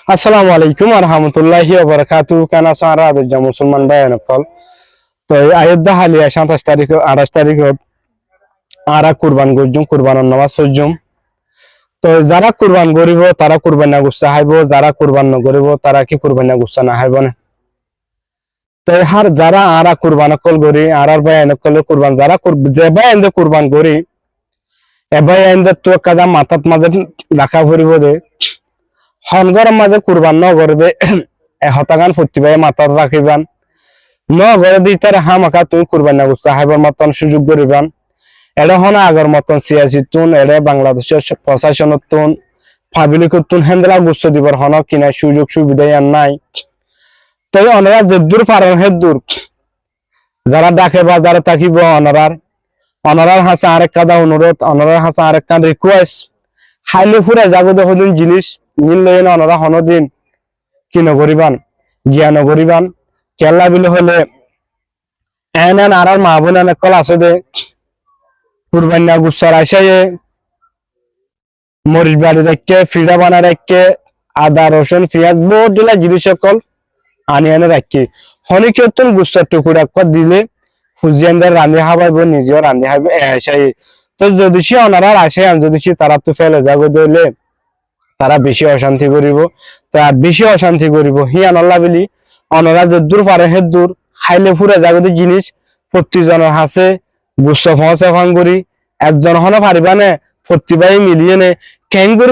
আসসালামু আলাইকুম ওয়া রাহমাতুল্লাহি ওয়া বারাকাতুহু কানা সারা আদজা মুসলমান ভাইয়ান কল তো আয়োধ্যা হালিয়া 27 তারিখ 28 তারিখ আরা কুরবান গজুম কুরবানের নামাজ সজ্জুম তো যারা কুরবান করিব তারা কুরবান না গুসা হাইব যারা কুরবান ন করিব তারা কি কুরবান না গুসা না হাইব না তো হার যারা আরা কুরবান কল করি আরার ভাইয়ান কল কুরবান যারা যে ভাইয়ান কুরবান করি এ ভাইয়ান তো কাদা মাথাত মাঝে রাখা ফুরিব দে হনগর মাঝে কুরবান ন করে দে হতাগান প্রতিভাই মাথার রাখিবান ন করে দি তার হামাকা তুই কুরবান না গুস্তা হাইবার মতন সুযোগ করিবান এটা হন আগর মতন সিয়াসি তুন এটা বাংলাদেশের প্রশাসন তুন পাবলিক তুন হেন্দ্রা গুস্ত দিবার হন কিনা সুযোগ সুবিধা আর নাই তাই অনারা যে দূর পারেন হে দূর যারা ডাকে বা যারা থাকিব অনারার হাসা আরেক কাদা অনুরোধ অনারার হাসা আরেক কান রিকোয়েস্ট হাইলে ফুরে যাগো দেখুন জিনিস নিল অনারা হনদিন কি নগরিবান জ্ঞান নগরিবান কেল্লা বিলে হলে এন এন আর মা বোন অনেক কল আছে দে কুরবান্না গুসার আইসাই মরিচ বাড়ি রেখে ফিডা বানা রেখে আদা রসুন পেঁয়াজ বহুত দিলা জিনিস সকল আনি আনে রাখি হনি কীর্তন গুসার টুকুরা দিলে ফুজিয়ানদের রান্ধি হাবাইব নিজেও রান্ধি হাইব আইসাই তো যদি সে অনারা আসে যদি সে তারা তো ফেলে যাগো দিলে তারা বেশি অশান্তি করিব তার বেশি অশান্তি করিব হিয়ান আল্লাহ বলি অনারা যে দূর পারে হে দূর খাইলে ফুরে জাগতি জিনিস প্রতিজনের হাসে গুচ্ছ ফসে ফাং করি একজন হন পারিবানে প্রতিভাই মিলিয়ে নে কেন করি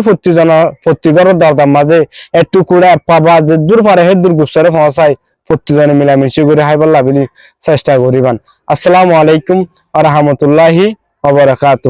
প্রতিজনের দরদার মাঝে একটু কুড়া পাবা যে দূর পারে হে দূর গুচ্ছরে ফসাই প্রতিজনে মিলামিশি করে হাইবার লাভিলি চেষ্টা করিবান। আসসালামু আলাইকুম ওয়া রাহমাতুল্লাহি ওয়া বারাকাতুহু।